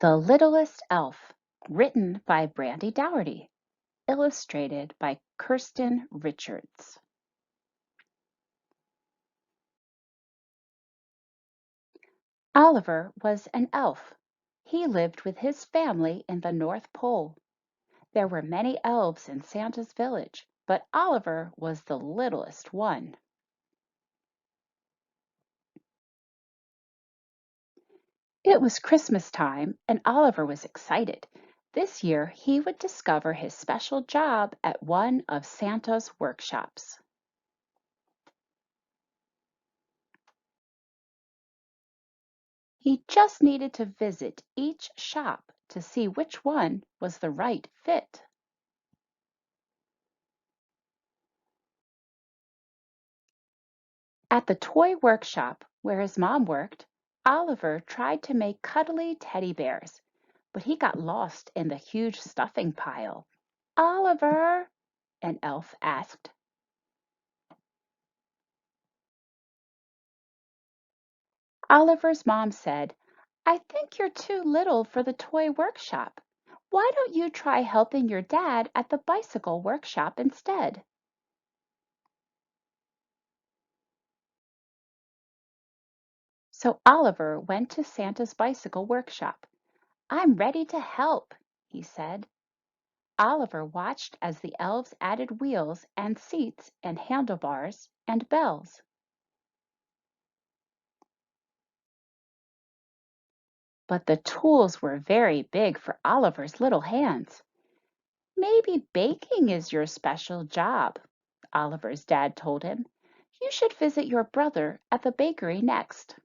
The Littlest Elf, written by Brandi Dougherty, illustrated by Kirsten Richards. Oliver was an elf. He lived with his family in the North Pole. There were many elves in Santa's village, but Oliver was the littlest one. It was Christmas time, and Oliver was excited. This year he would discover his special job at one of Santa's workshops. He just needed to visit each shop to see which one was the right fit. At the toy workshop where his mom worked, Oliver tried to make cuddly teddy bears, but he got lost in the huge stuffing pile. Oliver, an elf asked. Oliver's mom said, I think you're too little for the toy workshop. Why don't you try helping your dad at the bicycle workshop instead? So Oliver went to Santa's bicycle workshop. I'm ready to help, he said. Oliver watched as the elves added wheels and seats and handlebars and bells. But the tools were very big for Oliver's little hands. Maybe baking is your special job, Oliver's dad told him. You should visit your brother at the bakery next.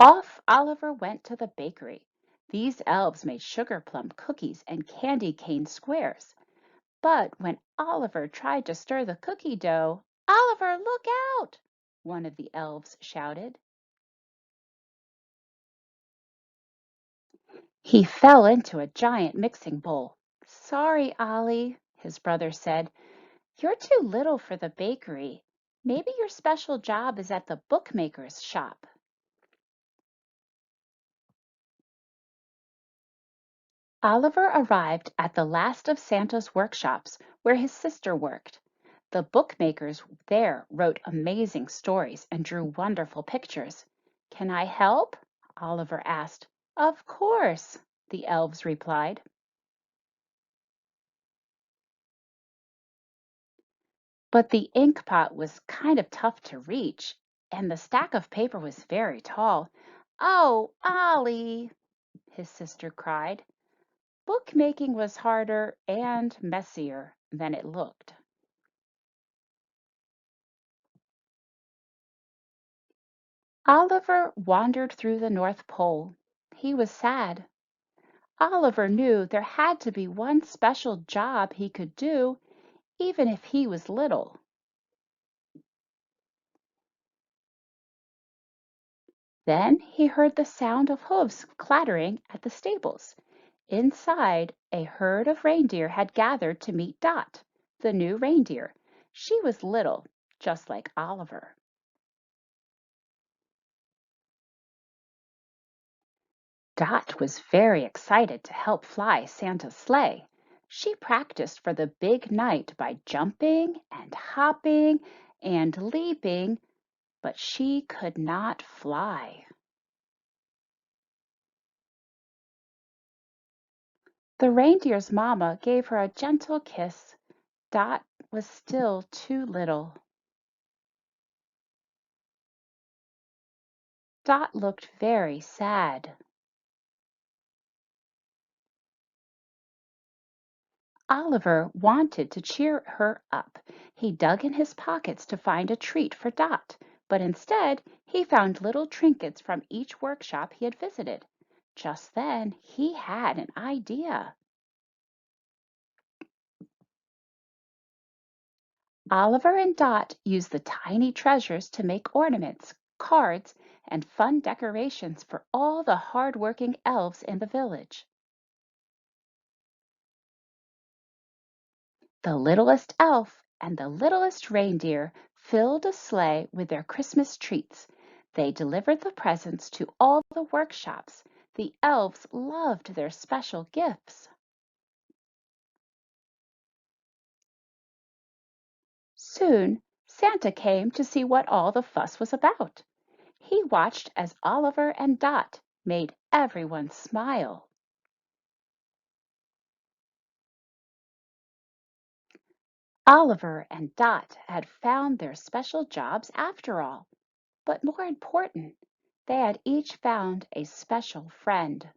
Off Oliver went to the bakery. These elves made sugar plum cookies and candy cane squares. But when Oliver tried to stir the cookie dough, Oliver, look out! One of the elves shouted. He fell into a giant mixing bowl. Sorry, Ollie, his brother said. You're too little for the bakery. Maybe your special job is at the bookmaker's shop. Oliver arrived at the last of Santa's workshops where his sister worked. The bookmakers there wrote amazing stories and drew wonderful pictures. Can I help? Oliver asked. Of course, the elves replied. But the ink pot was kind of tough to reach, and the stack of paper was very tall. Oh, Ollie, his sister cried. Bookmaking was harder and messier than it looked. Oliver wandered through the North Pole. He was sad. Oliver knew there had to be one special job he could do, even if he was little. Then he heard the sound of hoofs clattering at the stables. Inside, a herd of reindeer had gathered to meet Dot, the new reindeer. She was little, just like Oliver. Dot was very excited to help fly Santa's sleigh. She practiced for the big night by jumping and hopping and leaping, but she could not fly. The reindeer's mamma gave her a gentle kiss. Dot was still too little. Dot looked very sad. Oliver wanted to cheer her up. He dug in his pockets to find a treat for Dot, but instead he found little trinkets from each workshop he had visited. Just then he had an idea. Oliver and Dot used the tiny treasures to make ornaments, cards, and fun decorations for all the hard-working elves in the village. The littlest elf and the littlest reindeer filled a sleigh with their Christmas treats. They delivered the presents to all the workshops. The elves loved their special gifts. Soon, Santa came to see what all the fuss was about. He watched as Oliver and Dot made everyone smile. Oliver and Dot had found their special jobs after all, but more important, they had each found a special friend.